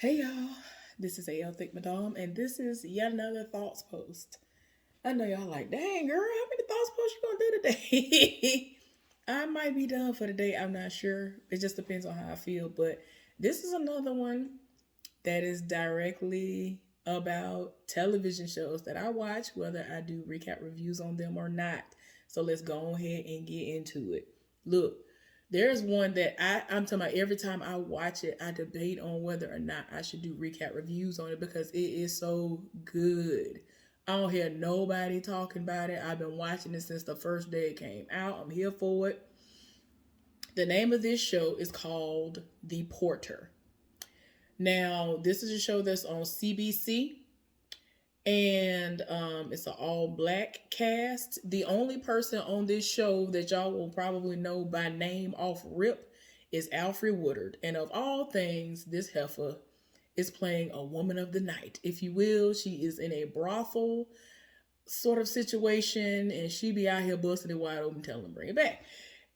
Hey y'all, this is AL Thick Madame, and this is yet another thoughts post. I know y'all like, dang girl, how many thoughts posts you gonna do today? I might be done for the day. I'm not sure. It just depends on how I feel. But this is another one that is directly about television shows that I watch, whether I do recap reviews on them or not. So let's go ahead and get into it. Look, there's one that I'm talking about every time I watch it, I debate on whether or not I should do recap reviews on it because it is so good. I don't hear nobody talking about it. I've been watching it since the first day it came out. I'm here for it. The name of this show is called The Porter. Now, this is a show that's on CBC, and it's an all black cast. The only person on this show that y'all will probably know by name off rip is Alfred Woodard. And of all things, this heifer is playing a woman of the night, if you will. She is in a brothel sort of situation, and she be out here busting it wide open, telling them bring it back.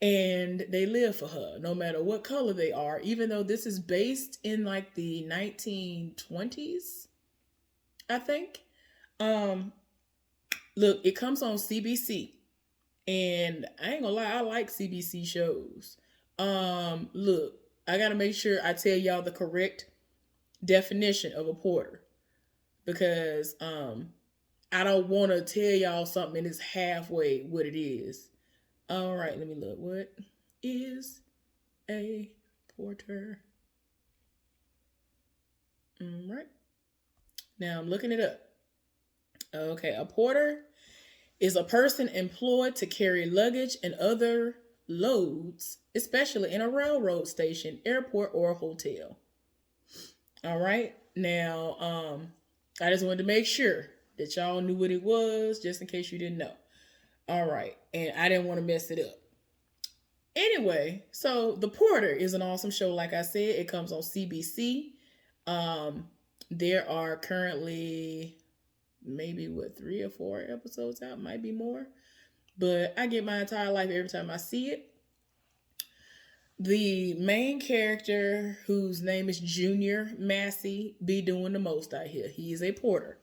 And they live for her, no matter what color they are. Even though this is based in like the 1920s, I think. Um, Look, it comes on CBC, and I ain't gonna lie, I like CBC shows. Look, I gotta make sure I tell y'all the correct definition of a porter because I don't want to tell y'all something that's halfway what it is. All right, let me look. What is a porter? All right. Now I'm looking it up. Okay, a porter is a person employed to carry luggage and other loads, especially in a railroad station, airport, or hotel. All right. Now, I just wanted to make sure that y'all knew what it was, just in case you didn't know. All right, and I didn't want to mess it up. Anyway, so The Porter is an awesome show. Like I said, it comes on CBC. Um, there are currently maybe what 3 or 4 episodes out, might be more. But I get my entire life every time I see it. The main character, whose name is Junior Massey, be doing the most out here. He is a porter.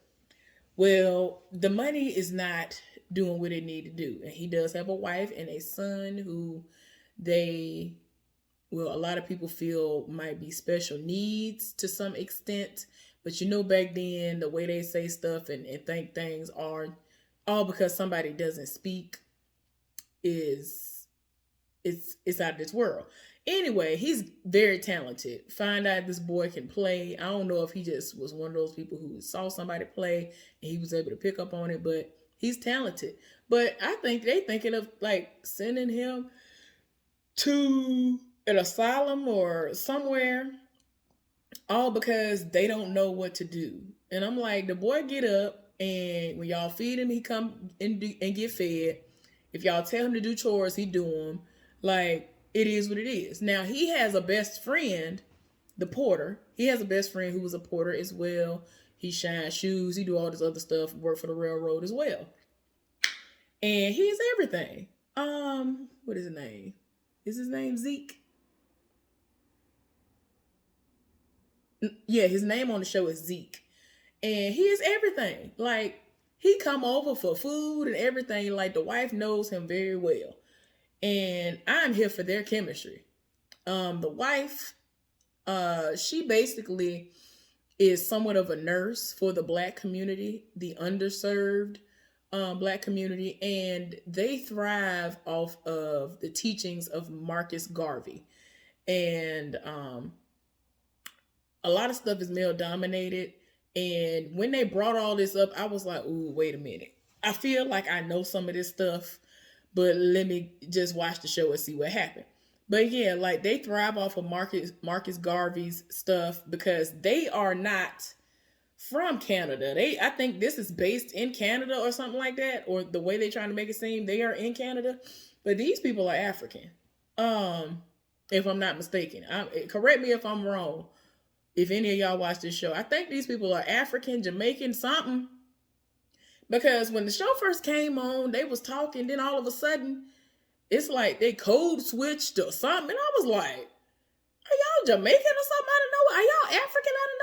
Well, the money is not doing what it need to do, and he does have a wife and a son who they well, a lot of people feel might be special needs to some extent. But you know, back then, the way they say stuff and think things are all because somebody doesn't speak is it's out of this world. Anyway, he's very talented. Find out this boy can play. I don't know if he just was one of those people who saw somebody play and he was able to pick up on it, but he's talented. But I think they thinking of like sending him to an asylum or somewhere, all because they don't know what to do. And I'm like, the boy get up, and when y'all feed him, he come and get fed. If y'all tell him to do chores, he do them. Like, it is what it is. Now, he has a best friend, the porter. He has a best friend who was a porter as well. He shines shoes. He do all this other stuff, work for the railroad as well. And he's everything. What is his name? Is his name Zeke? Yeah, his name on the show is Zeke. And he is everything. Like, he come over for food and everything. Like, the wife knows him very well. And I'm here for their chemistry. The wife, she basically is somewhat of a nurse for the black community, the underserved black community, and they thrive off of the teachings of Marcus Garvey. And a lot of stuff is male dominated. And when they brought all this up, I was like, ooh, wait a minute. I feel like I know some of this stuff, but let me just watch the show and see what happened. But yeah, like they thrive off of Marcus Garvey's stuff because they are not from Canada. I think this is based in Canada or something like that, or the way they're trying to make it seem they are in Canada, but these people are African. If I'm not mistaken, correct me if I'm wrong. If any of y'all watch this show, I think these people are African, Jamaican, something. Because when the show first came on, they was talking, then all of a sudden, it's like they code switched or something. And I was like, are y'all Jamaican or something out of nowhere? Are y'all African out of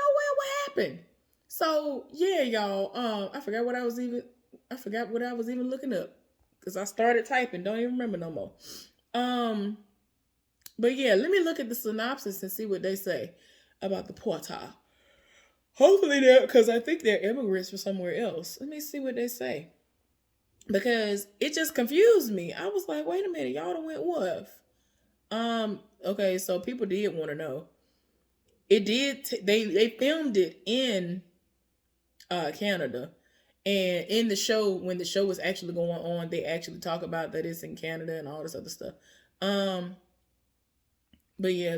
happened. So yeah, y'all. I forgot what I was even looking up because I started typing. Don't even remember no more. Um, but yeah, let me look at the synopsis and see what they say about the portal. Hopefully they're, because I think they're immigrants from somewhere else. Let me see what they say. Because it just confused me. I was like, wait a minute, y'all done went what? Okay, so people did want to know. It did they filmed it in Canada. And in the show, when the show was actually going on, they actually talk about that it's in Canada and all this other stuff. Um, but yeah,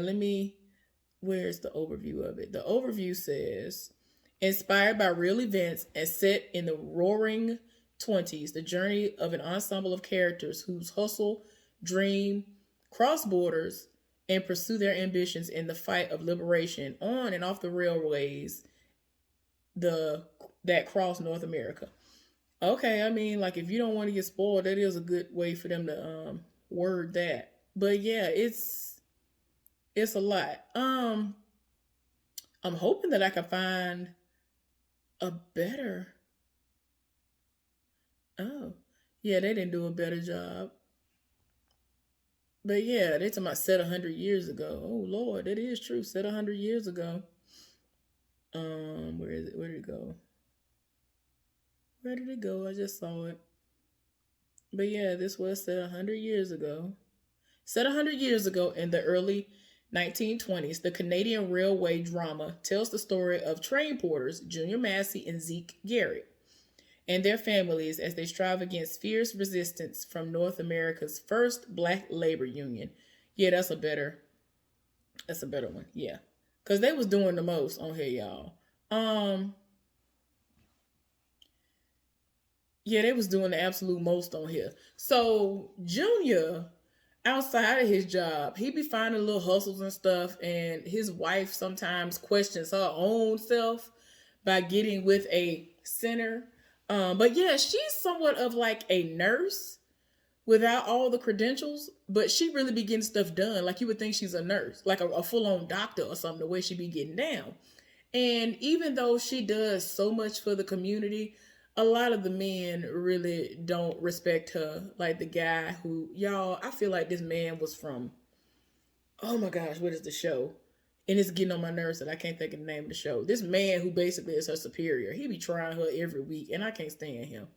where's the overview of it? The overview says, inspired by real events and set in the roaring 20s, the journey of an ensemble of characters whose hustle, dream, cross borders, and pursue their ambitions in the fight of liberation on and off the railways that cross North America. Okay, I mean, like if you don't want to get spoiled, that is a good way for them to word that. But yeah, it's a lot. I'm hoping that I can find a better. Oh, yeah, they didn't do a better job. But yeah, they talking about set 100 years ago. Oh Lord, that is true. Set 100 years ago. Where is it? Where did it go? Where did it go? I just saw it. But yeah, this was set 100 years ago. Set 100 years ago in the early 1920s, the Canadian railway drama tells the story of train porters Junior Massey and Zeke Garrett and their families as they strive against fierce resistance from North America's first black labor union. Yeah, that's a better one. Yeah. Cause they was doing the most on here, y'all. Um, yeah, they was doing the absolute most on here. So Junior, outside of his job, he be finding little hustles and stuff, and his wife sometimes questions her own self by getting with a sinner. But yeah, she's somewhat of like a nurse without all the credentials, but she really be getting stuff done. Like you would think she's a nurse, like a full on doctor or something, the way she be getting down. And even though she does so much for the community, a lot of the men really don't respect her. Like the guy who, y'all, I feel like this man was from, oh my gosh, what is the show? And it's getting on my nerves that I can't think of the name of the show. This man who basically is her superior, he be trying her every week, and I can't stand him.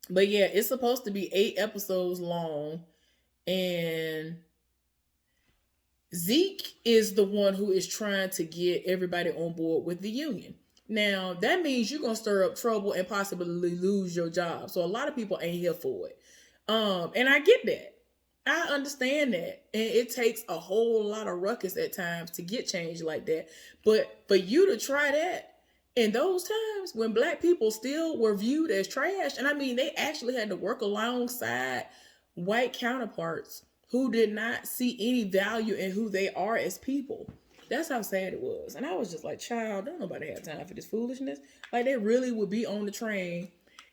But yeah, it's supposed to be 8 episodes long, and Zeke is the one who is trying to get everybody on board with the union. Now, that means you're going to stir up trouble and possibly lose your job. So a lot of people ain't here for it. And I get that. I understand that. And it takes a whole lot of ruckus at times to get change like that. But for you to try that in those times when black people still were viewed as trash, and I mean, they actually had to work alongside white counterparts who did not see any value in who they are as people. That's how sad it was. And I was just like, child, don't nobody have time for this foolishness. Like, they really would be on the train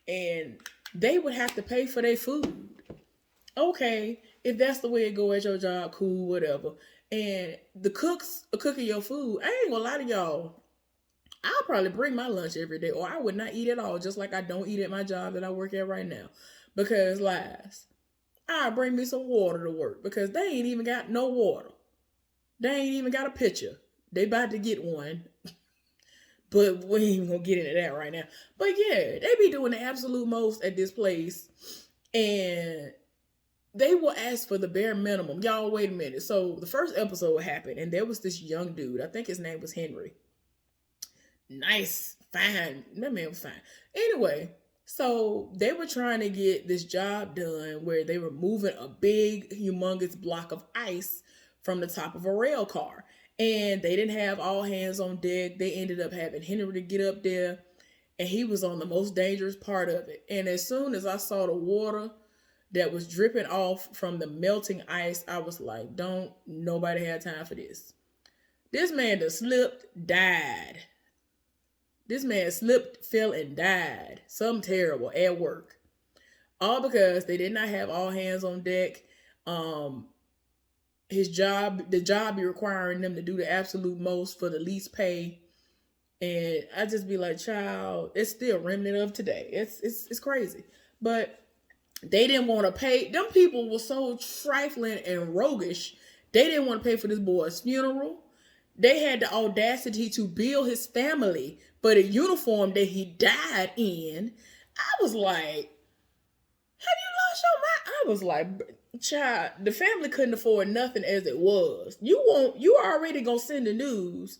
and they would have to pay for their food. Okay, if that's the way it go at your job, cool, whatever. And the cooks are cooking your food. I ain't gonna lie to y'all. I'll probably bring my lunch every day, or I would not eat at all, just like I don't eat at my job that I work at right now. Because last, I'll bring me some water to work because they ain't even got no water. They ain't even got a pitcher. They about to get one. But we ain't even gonna get into that right now. But yeah, they be doing the absolute most at this place. And they will ask for the bare minimum. Y'all, wait a minute. So the first episode happened, and there was this young dude. I think his name was Henry. Nice, fine. That man was fine. Anyway, so they were trying to get this job done where they were moving a big, humongous block of ice from the top of a rail car. And they didn't have all hands on deck. They ended up having Henry to get up there, and he was on the most dangerous part of it. And as soon as I saw the water that was dripping off from the melting ice, I was like, don't nobody have time for this. This man that slipped, died. This man slipped, fell, and died. Something terrible at work. All because they did not have all hands on deck. The job be requiring them to do the absolute most for the least pay. And I just be like, child, it's still a remnant of today. It's crazy. But they didn't want to pay. Them people were so trifling and roguish. They didn't want to pay for this boy's funeral. They had the audacity to bill his family for the uniform that he died in. I was like, have you lost your mind? I was like, child, the family couldn't afford nothing as it was. You already gonna send the news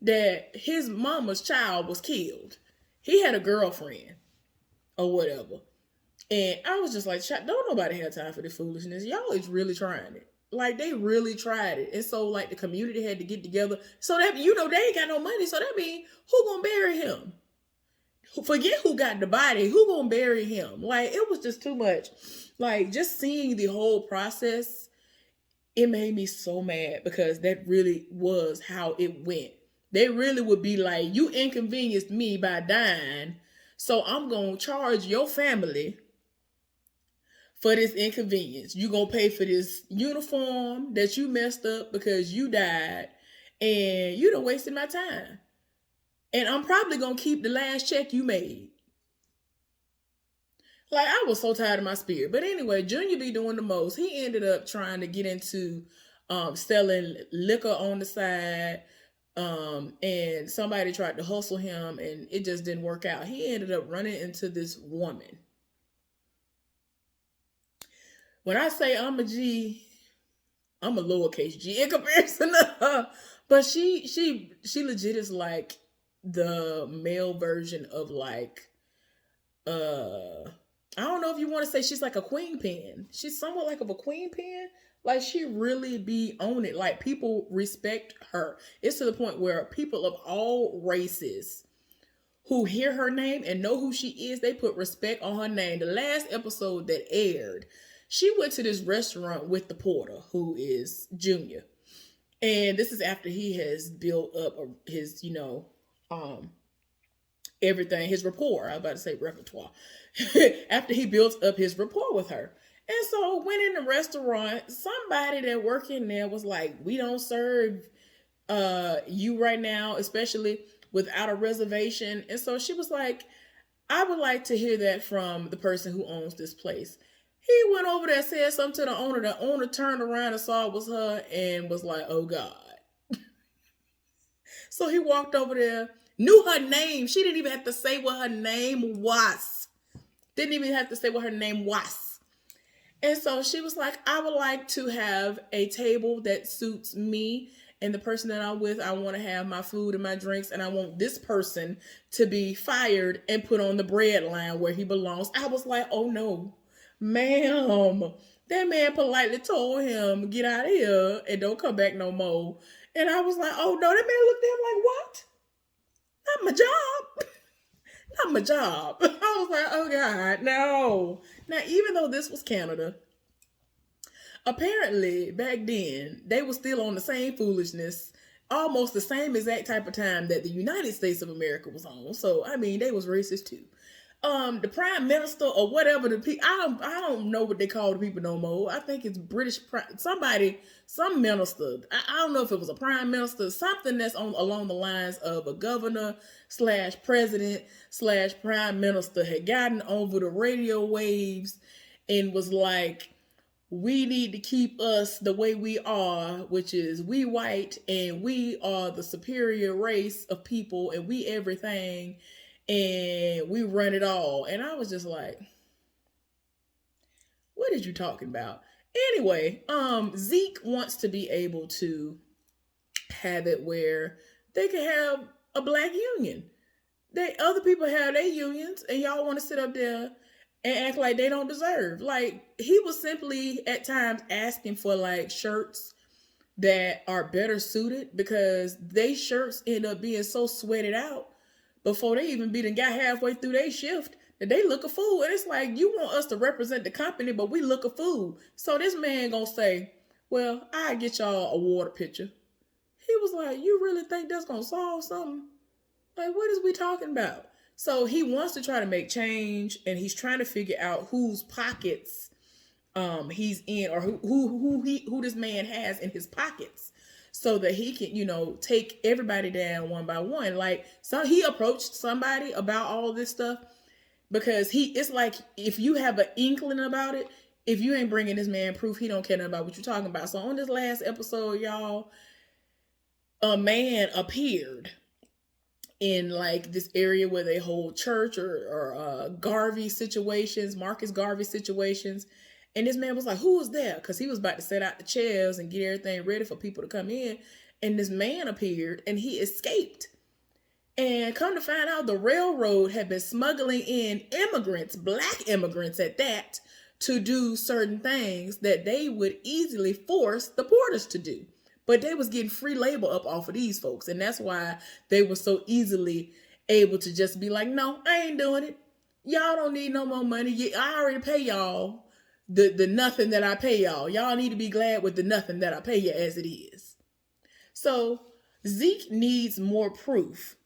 that his mama's child was killed. He had a girlfriend or whatever. And I was just like, don't nobody have time for this foolishness. Y'all is really trying it. Like, they really tried it. And so, like, the community had to get together. So that, they ain't got no money. So that means who gonna bury him? Forget who got the body. Who gonna bury him? Like, it was just too much. Like, just seeing the whole process, it made me so mad because that really was how it went. They really would be like, you inconvenienced me by dying, so I'm gonna charge your family for this inconvenience. You gonna pay for this uniform that you messed up because you died, and you done wasted my time. And I'm probably gonna keep the last check you made. Like, I was so tired of my spirit. But anyway, Junior be doing the most. He ended up trying to get into selling liquor on the side. And somebody tried to hustle him and it just didn't work out. He ended up running into this woman. When I say I'm a G, I'm a lowercase G in comparison to her. But she legit is like the male version of like I don't know if you want to say she's like a queen pin. She's somewhat like of a queen pin. Like, she really be on it. Like, people respect her. It's to the point where people of all races who hear her name and know who she is, they put respect on her name. The last episode that aired, she went to this restaurant with the porter, who is Junior. And this is after he has built up his, everything, his rapport. I was about to say repertoire. After he built up his rapport with her. And so when in the restaurant, somebody that worked in there was like, we don't serve you right now, especially without a reservation. And so she was like, I would like to hear that from the person who owns this place. He went over there, said something to the owner. The owner turned around and saw it was her and was like, oh God. So he walked over there, knew her name. She didn't even have to say what her name was. Didn't even have to say what her name was. And so she was like, I would like to have a table that suits me and the person that I'm with. I want to have my food and my drinks, and I want this person to be fired and put on the bread line where he belongs. I was like, oh no, ma'am. That man politely told him, get out of here and don't come back no more. And I was like, oh no, that man looked at him like, what? Not my job. Not my job. I was like, oh God, no. Now, even though this was Canada, apparently back then, they were still on the same foolishness, almost the same exact type of time that the United States of America was on. So, I mean, they was racist too. The prime minister or whatever the people, I don't know what they call the people no more. I think it's British some minister. I don't know if it was a prime minister, something that's along the lines of a governor / president / prime minister had gotten over the radio waves and was like, we need to keep us the way we are, which is we white and we are the superior race of people and we everything. And we run it all. And I was just like, what are you talking about? Anyway, Zeke wants to be able to have it where they can have a black union. Other people have their unions, and y'all want to sit up there and act like they don't deserve. Like, he was simply at times asking for like shirts that are better suited because they shirts end up being so sweated out before they even got halfway through their shift that they look a fool. And it's like, you want us to represent the company, but we look a fool. So this man gonna say, well, I get y'all a water pitcher. He was like, you really think that's gonna solve something? Like, what is we talking about? So he wants to try to make change, and he's trying to figure out whose pockets he's in, or who this man has in his pockets. so that he can, take everybody down one by one. Like, so he approached somebody about all this stuff because it's like, if you have an inkling about it, if you ain't bringing this man proof, he don't care nothing about what you're talking about. So on this last episode, y'all, a man appeared in like this area where they hold church or Garvey situations, Marcus Garvey situations. And this man was like, who was there? Because he was about to set out the chairs and get everything ready for people to come in. And this man appeared and he escaped. And come to find out, the railroad had been smuggling in immigrants, black immigrants at that, to do certain things that they would easily force the porters to do. But they was getting free labor up off of these folks. And that's why they were so easily able to just be like, no, I ain't doing it. Y'all don't need no more money. I already pay y'all the nothing that I pay y'all. Y'all need to be glad with the nothing that I pay you as it is. So Zeke needs more proof.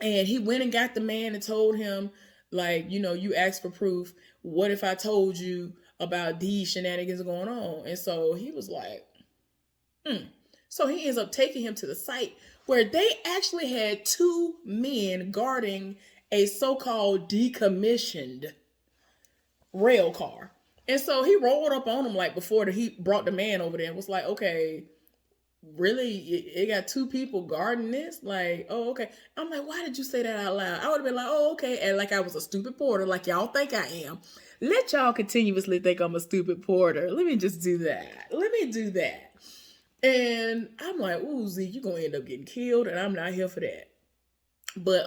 And he went and got the man and told him, like, you asked for proof. What if I told you about these shenanigans going on? And so he was like, So he ends up taking him to the site where they actually had 2 men guarding a so-called decommissioned rail car. And so he rolled up on him like before he brought the man over there and was like, okay, really? It got 2 people guarding this? Like, oh, okay. I'm like, why did you say that out loud? I would have been like, oh, okay. And like I was a stupid porter, like y'all think I am. Let y'all continuously think I'm a stupid porter. Let me just do that. Let me do that. And I'm like, ooh, Z, you're going to end up getting killed, and I'm not here for that. But,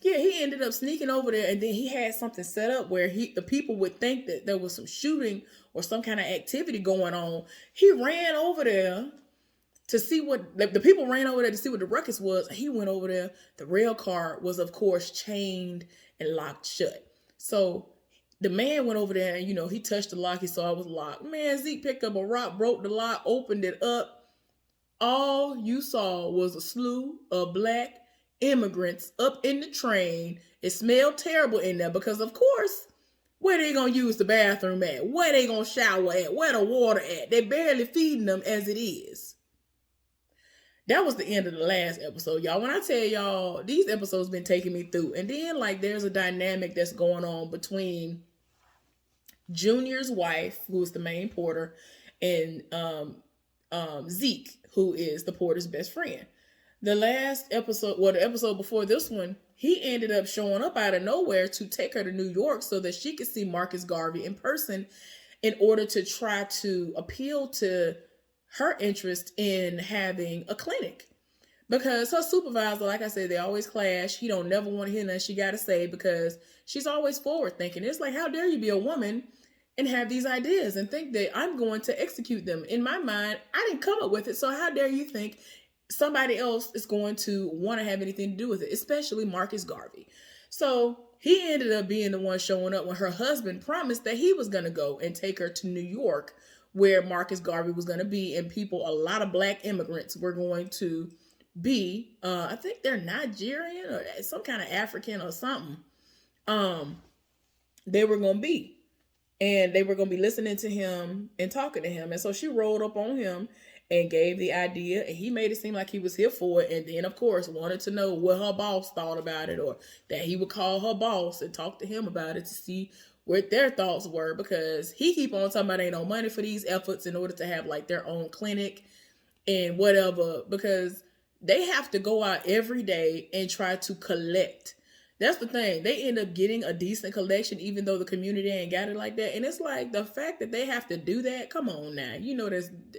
yeah, he ended up sneaking over there, and then he had something set up where the people would think that there was some shooting or some kind of activity going on. He ran over there to see what, the people ran over there to see what the ruckus was. He went over there. The rail car was, of course, chained and locked shut. So the man went over there and, he touched the lock. He saw it was locked. Man, Zeke picked up a rock, broke the lock, opened it up. All you saw was a slew of black immigrants up in the train. It smelled terrible in there because, of course, where they going to use the bathroom at? Where they going to shower at? Where the water at? They barely feeding them as it is. That was the end of the last episode, y'all. When I tell y'all, these episodes been taking me through. And then, like, there's a dynamic that's going on between Junior's wife, who is the main porter, and Zeke, who is the porter's best friend. The last episode, the episode before this one, he ended up showing up out of nowhere to take her to New York so that she could see Marcus Garvey in person in order to try to appeal to her interest in having a clinic. Because her supervisor, like I said, they always clash. He don't never want to hear nothing she got to say because she's always forward thinking. It's like, how dare you be a woman and have these ideas and think that I'm going to execute them? In my mind, I didn't come up with it. So how dare you think somebody else is going to want to have anything to do with it, especially Marcus Garvey. So he ended up being the one showing up when her husband promised that he was going to go and take her to New York, where Marcus Garvey was going to be, and a lot of black immigrants were going to be, I think they're Nigerian or some kind of African or something. They were going to be, and they were going to be listening to him and talking to him. And so she rolled up on him and gave the idea, and he made it seem like he was here for it. And then, of course, wanted to know what her boss thought about it, or that he would call her boss and talk to him about it to see what their thoughts were, because he keep on talking about ain't no money for these efforts in order to have like their own clinic and whatever, because they have to go out every day and try to collect. That's the thing. They end up getting a decent collection, even though the community ain't got it like that. And it's like the fact that they have to do that. Come on now.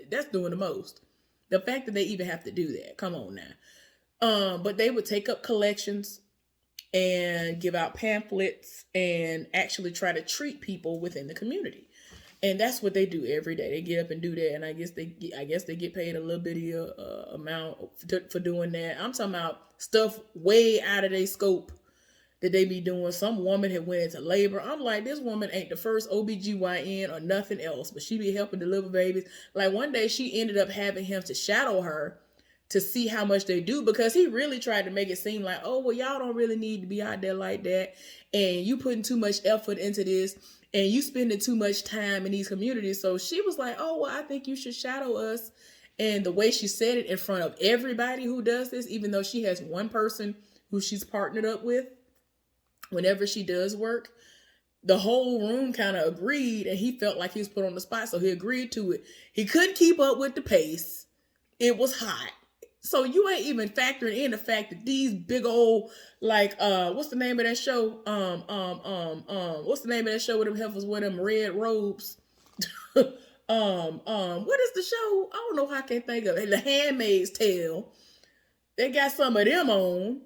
That's doing the most. The fact that they even have to do that. Come on now. But they would take up collections and give out pamphlets and actually try to treat people within the community. And that's what they do every day. They get up and do that. And I guess they get paid a little bitty amount for doing that. I'm talking about stuff way out of their scope that they be doing. Some woman had went into labor. I'm like, this woman ain't the first OBGYN or nothing else, but she be helping deliver babies. Like one day she ended up having him to shadow her to see how much they do, because he really tried to make it seem like, oh, well, y'all don't really need to be out there like that. And you putting too much effort into this and you spending too much time in these communities. So she was like, oh, well, I think you should shadow us And the way she said it in front of everybody who does this, even though she has one person who she's partnered up with whenever she does work, the whole room kind of agreed, and he felt like he was put on the spot, so he agreed to it. He couldn't keep up with the pace. It was hot. So you ain't even factoring in the fact that these big old, like, what's the name of that show? What's the name of that show with them heifers with them red robes? What is the show? I don't know how I can think of it. The Handmaid's Tale. They got some of them on,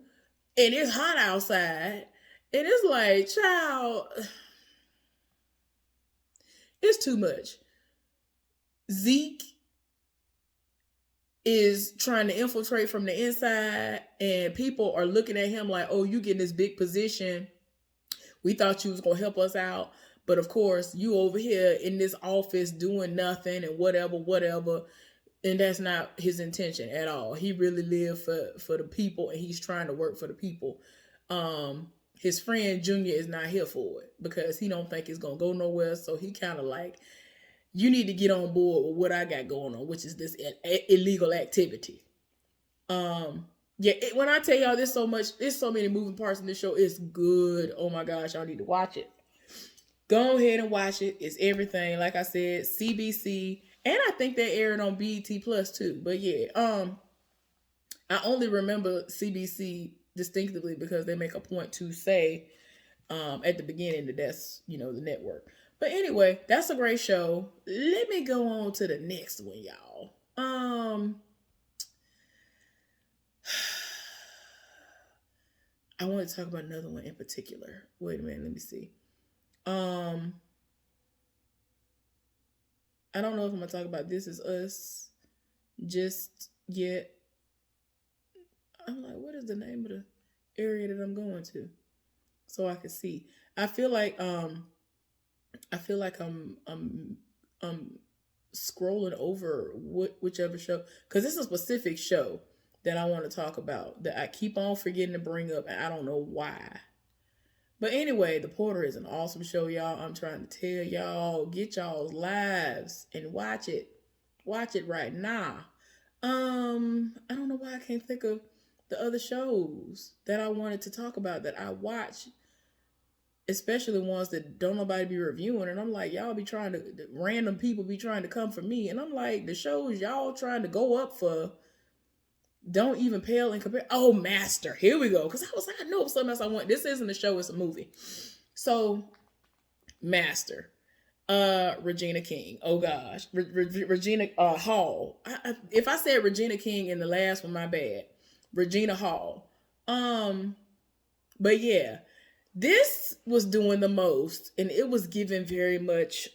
and it's hot outside, and it's like, child, it's too much. Zeke is trying to infiltrate from the inside, and people are looking at him like, oh, you getting this big position. We thought you was going to help us out. But of course, you over here in this office doing nothing and whatever. And that's not his intention at all. He really lived for the people, and he's trying to work for the people. His friend Junior is not here for it because he don't think it's going to go nowhere. So he kind of like, you need to get on board with what I got going on, which is this illegal activity. When I tell y'all there's so many moving parts in this show, it's good. Oh my gosh, y'all need to watch it. Go ahead and watch it. It's everything. Like I said, CBC, and I think they aired on BET Plus too. But yeah, I only remember CBC distinctively because they make a point to say at the beginning that that's, the network. But anyway, that's a great show. Let me go on to the next one, y'all. I want to talk about another one in particular. Wait a minute, let me see. I don't know if I'm gonna talk about This Is Us just yet. I'm like, what is the name of the area that I'm going to? So I can see. I feel like I'm scrolling over whichever show, because this is a specific show that I want to talk about that I keep on forgetting to bring up, and I don't know why. But anyway, The Porter is an awesome show, y'all. I'm trying to tell y'all, get y'all's lives and watch it. Watch it right now. I don't know why I can't think of the other shows that I wanted to talk about that I watch, especially ones that don't nobody be reviewing. And I'm like, y'all be trying to, random people be trying to come for me. And I'm like, the shows y'all trying to go up for don't even pale in compare. Oh, Master. Here we go. Because I was like, I know something else I want. This isn't a show, it's a movie. So, Master. Regina King. Oh gosh. Regina Hall. If I said Regina King in the last one, my bad. Regina Hall. But yeah, this was doing the most, and it was given very much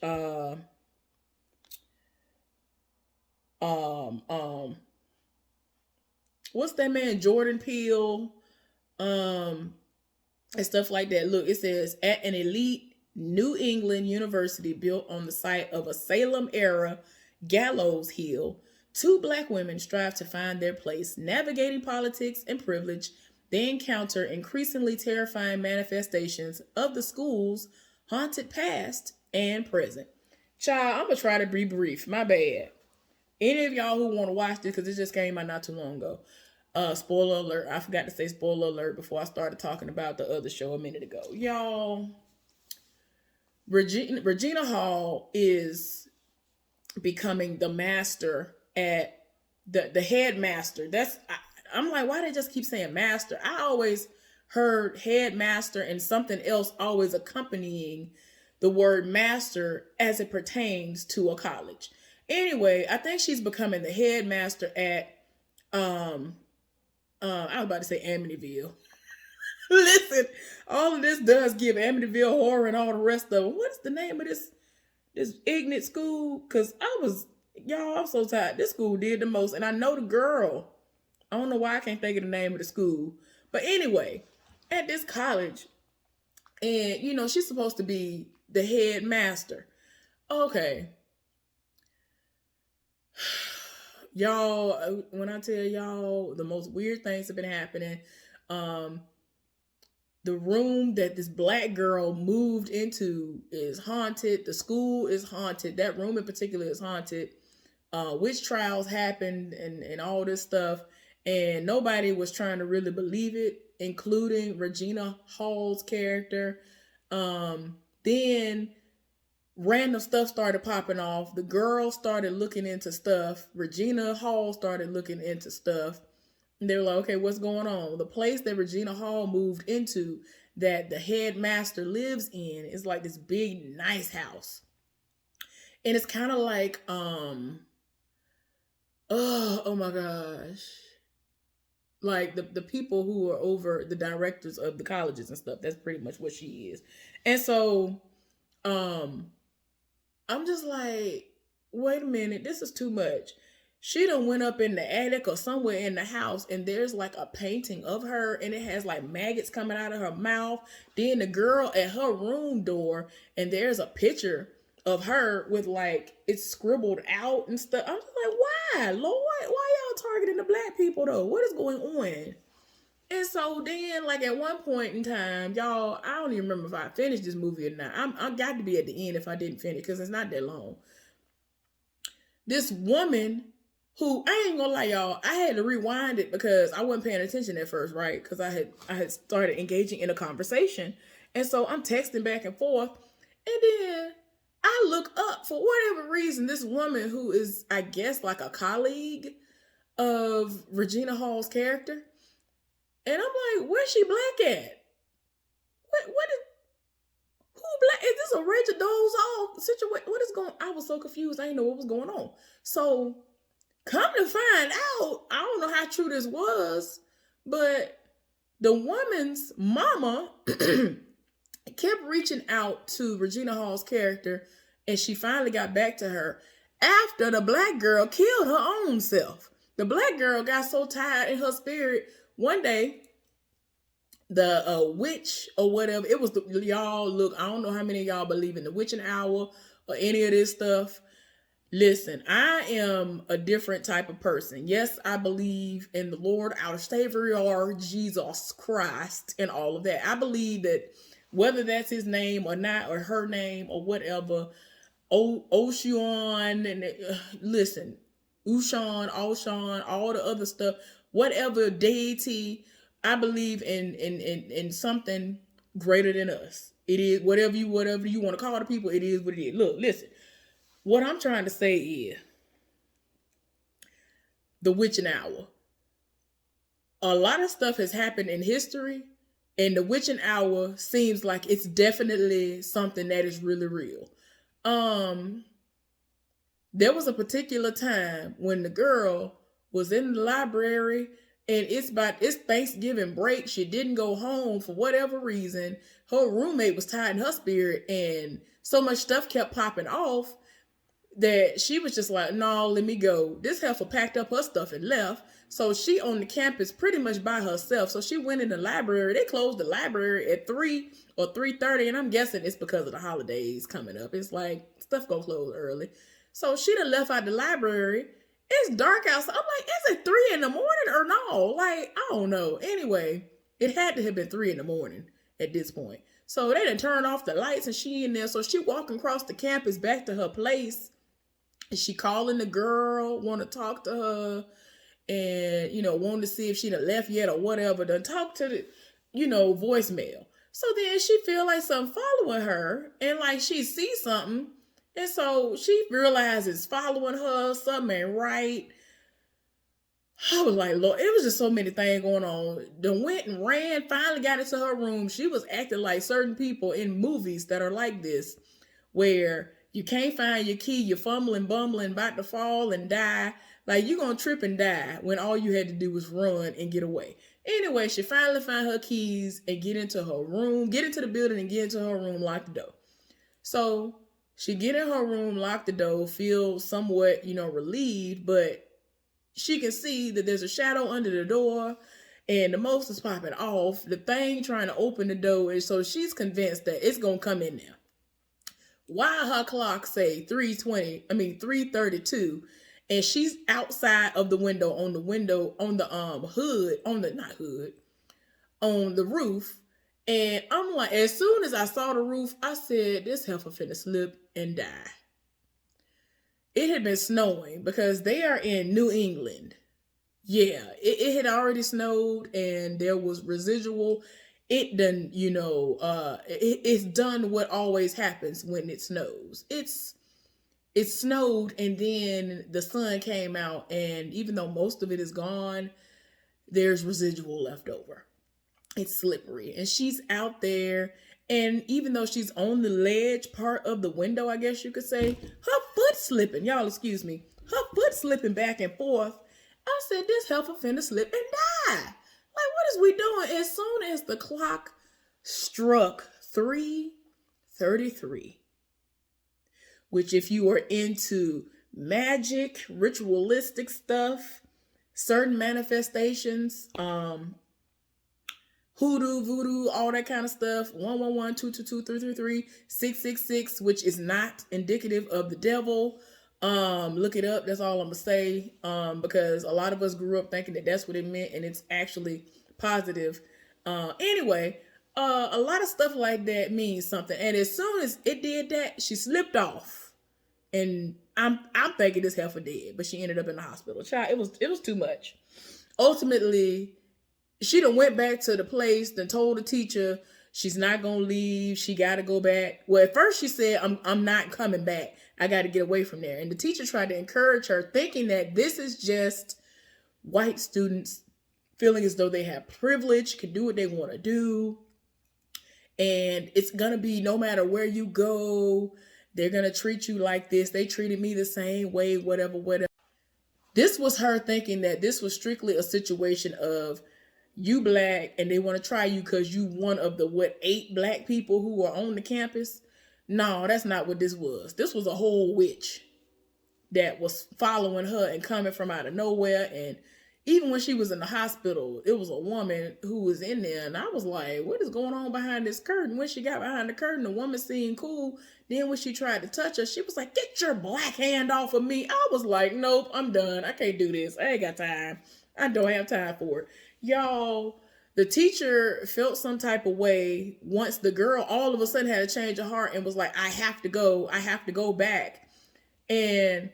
what's that man, Jordan Peele, and stuff like that. Look, it says, at an elite New England university built on the site of a Salem era gallows hill, two Black women strive to find their place. Navigating politics and privilege, they encounter increasingly terrifying manifestations of the school's haunted past and present. Child, I'm going to try to be brief. My bad. Any of y'all who want to watch this, because it just came out not too long ago. Spoiler alert. I forgot to say spoiler alert before I started talking about the other show a minute ago. Y'all, Regina Hall is becoming the master at the headmaster. I'm like, why they just keep saying master? I always heard headmaster and something else always accompanying the word master as it pertains to a college. Anyway, I think she's becoming the headmaster at I was about to say Amityville. Listen, all of this does give Amityville Horror and all the rest of them. What is the name of this ignorant school? Because I'm so tired. This school did the most. And I know the girl. I don't know why I can't think of the name of the school. But anyway, at this college, and she's supposed to be the headmaster. Okay. Y'all, when I tell y'all the most weird things have been happening, the room that this Black girl moved into is haunted. The school is haunted. That room in particular is haunted. witch trials happened and all this stuff, and nobody was trying to really believe it, including Regina Hall's character. Then random stuff started popping off. The girl started looking into stuff. Regina Hall started looking into stuff. And they were like, okay, what's going on? The place that Regina Hall moved into, that the headmaster lives in, is like this big, nice house. And it's kind of like, oh my gosh. Like the people who are over the directors of the colleges and stuff. That's pretty much what she is. And so, I'm just like, wait a minute, this is too much. She done went up in the attic or somewhere in the house, and there's like a painting of her, and it has like maggots coming out of her mouth. Then the girl at her room door, and there's a picture of her with like it's scribbled out and stuff. I'm just like, why, Lord? Why y'all targeting the black people though? What is going on? And so then, like at one point in time, y'all, I don't even remember if I finished this movie or not. I got to be at the end if I didn't finish because it's not that long. This woman who, I ain't gonna lie, y'all, I had to rewind it because I wasn't paying attention at first, right? Because I had started engaging in a conversation, and so I'm texting back and forth, and then I look up for whatever reason. This woman who is, I guess, like a colleague of Regina Hall's character. And I'm like, where's she black at? What is, who black? Is this a Rachel Dolezal situation? What is going on? I was so confused. I didn't know what was going on. So, come to find out, I don't know how true this was, but the woman's mama kept reaching out to Regina Hall's character, and she finally got back to her after the black girl killed her own self. The black girl got so tired in her spirit. One day, the witch or whatever, it was y'all, look, I don't know how many of y'all believe in the witching hour or any of this stuff. Listen, I am a different type of person. Yes, I believe in the Lord, our Savior, Jesus Christ, and all of that. I believe that whether that's his name or not, or her name or whatever, Ocean, and listen, Ushan, Oshan, all the other stuff, whatever deity, I believe in something greater than us. It is whatever you want to call the people. It is what it is. Look, listen. What I'm trying to say is the witching hour. A lot of stuff has happened in history, and the witching hour seems like it's definitely something that is really real. There was a particular time when the girl was in the library, and it's Thanksgiving break. She didn't go home for whatever reason. Her roommate was tired in her spirit, and so much stuff kept popping off that she was just like, no, let me go. This heifer packed up her stuff and left. So she on the campus pretty much by herself. So she went in the library. They closed the library at 3 or 3:30, and I'm guessing it's because of the holidays coming up. It's like stuff gonna close early. So she done left out the library. It's dark outside. I'm like, is it 3 in the morning or no? Like, I don't know. Anyway, it had to have been 3 in the morning at this point. So they done turned off the lights, and she in there. So she walking across the campus back to her place. And she calling the girl, want to talk to her, and, wanting to see if she done left yet or whatever. Done talk to the, voicemail. So then she feel like something following her, and like she sees something. And so she realizes following her, something ain't right. I was like, Lord, it was just so many things going on. Then went and ran, finally got into her room. She was acting like certain people in movies that are like this, where you can't find your key, you're fumbling, bumbling, about to fall and die. Like, you're going to trip and die when all you had to do was run and get away. Anyway, she finally found her keys and get into her room, get into the building and get into her room, lock the door. So she get in her room, lock the door, feel somewhat, relieved, but she can see that there's a shadow under the door and the most is popping off. The thing trying to open the door, and so she's convinced that it's going to come in there. While her clock say 3:32, and she's outside of the window, on the roof. And I'm like, as soon as I saw the roof, I said, this heifer finna slip and die. it had been snowing because they are in New England. Yeah, it had already snowed and there was residual. It done, it's done what always happens when it snows. It snowed and then the sun came out, and even though most of it is gone, there's residual left over. It's slippery, and she's out there, and even though she's on the ledge part of the window, I guess you could say, her foot slipping. Y'all excuse me. Her foot slipping back and forth. I said, this heifer finna slip and die. Like, what is we doing? As soon as the clock struck 3:33, which if you are into magic, ritualistic stuff, certain manifestations, hoodoo, voodoo, all that kind of stuff, 111, 222, 333, 666, which is not indicative of the devil. Look it up. That's all I'm gonna say. Because a lot of us grew up thinking that that's what it meant, and it's actually positive. Anyway, a lot of stuff like that means something. And as soon as it did that, she slipped off, and I'm thinking this heifer dead, but she ended up in the hospital. Child, it was too much. Ultimately, she done went back to the place, then told the teacher she's not gonna leave. She gotta go back. Well, at first she said, I'm not coming back. I gotta get away from there. And the teacher tried to encourage her, thinking that this is just white students feeling as though they have privilege, can do what they want to do. And it's gonna be no matter where you go, they're gonna treat you like this. They treated me the same way, whatever. This was her thinking that this was strictly a situation of you black and they want to try you because you one of the 8 black people who are on the campus. No, that's not what this was. This was a whole witch that was following her and coming from out of nowhere. And even when she was in the hospital, it was a woman who was in there, and I was like, what is going on behind this curtain? When she got behind the curtain, the woman seemed cool. Then when she tried to touch her, she was like, get your black hand off of me. I was like, nope, I'm done. I can't do this. I ain't got time. I don't have time for it. Y'all, the teacher felt some type of way once the girl all of a sudden had a change of heart and was like, I have to go back. And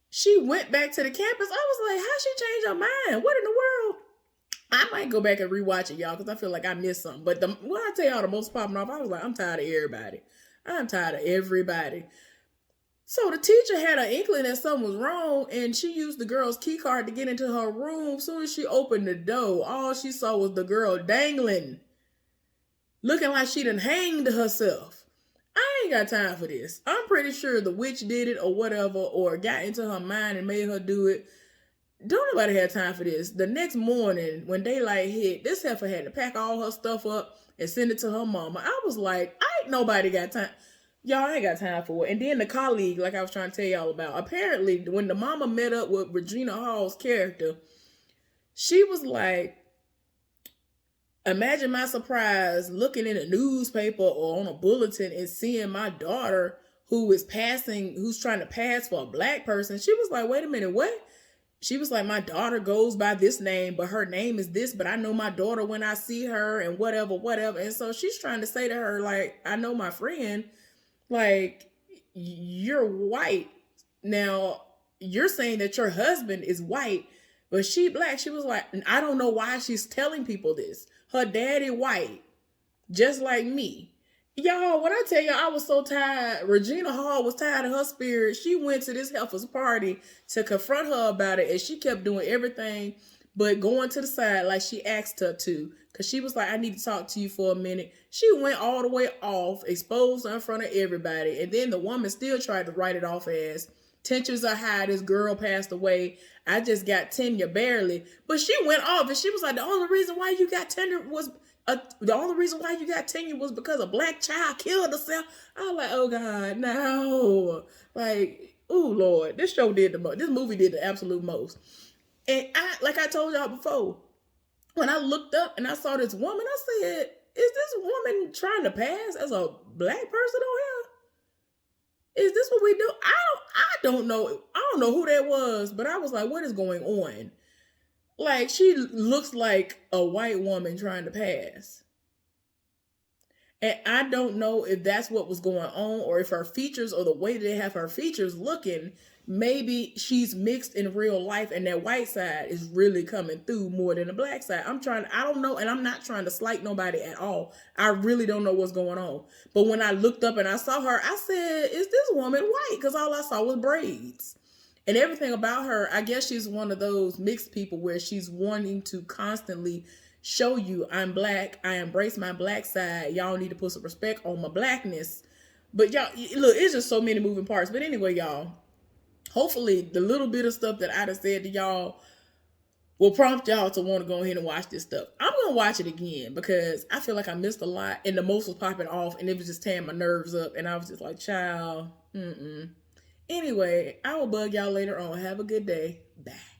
she went back to the campus. I was like, how she changed her mind? What in the world? I might go back and rewatch it, y'all, because I feel like I missed something. But when I tell y'all the most popping off, I was like, I'm tired of everybody. I'm tired of everybody. So the teacher had an inkling that something was wrong, and she used the girl's key card to get into her room. As soon as she opened the door, all she saw was the girl dangling, looking like she done hanged herself. I ain't got time for this. I'm pretty sure the witch did it or whatever, or got into her mind and made her do it. Don't nobody have time for this. The next morning, when daylight hit, this heifer had to pack all her stuff up and send it to her mama. I was like, I ain't nobody got time. Y'all ain't got time for it. And then the colleague, like I was trying to tell y'all about, apparently when the mama met up with Regina Hall's character, she was like, imagine my surprise looking in a newspaper or on a bulletin and seeing my daughter who's trying to pass for a black person. She was like, wait a minute, what? She was like, my daughter goes by this name, but her name is this, but I know my daughter when I see her and whatever. And so she's trying to say to her, like, I know my friend, like, you're white. Now, you're saying that your husband is white, but she black. She was like, and I don't know why she's telling people this. Her daddy white, just like me. Y'all, when I tell y'all I was so tired, Regina Hall was tired of her spirit. She went to this heifer's party to confront her about it, and she kept doing everything but going to the side like she asked her to, because she was like, I need to talk to you for a minute. She went all the way off, exposed her in front of everybody, and then the woman still tried to write it off as, tensions are high, this girl passed away, I just got tenure barely. But she went off, and she was like, the only reason why you got tenure was because a black child killed herself. I was like, oh God, no. Like, oh Lord, this movie did the absolute most. And like I told y'all before, when I looked up and I saw this woman, I said, is this woman trying to pass as a black person on here? Is this what we do? I don't know. I don't know who that was, but I was like, what is going on? Like, she looks like a white woman trying to pass. And I don't know if that's what was going on, or if her features, or the way they have her features looking, maybe she's mixed in real life and that white side is really coming through more than the black side. I don't know, and I'm not trying to slight nobody at all. I really don't know what's going on. But when I looked up and I saw her, I said, is this woman white? Because all I saw was braids. And everything about her, I guess she's one of those mixed people where she's wanting to constantly show you, I'm black, I embrace my black side. Y'all need to put some respect on my blackness. But y'all, look, it's just so many moving parts. But anyway, y'all, hopefully the little bit of stuff that I done said to y'all will prompt y'all to want to go ahead and watch this stuff. I'm going to watch it again because I feel like I missed a lot and the most was popping off and it was just tearing my nerves up. And I was just like, child, Anyway, I will bug y'all later on. Have a good day. Bye.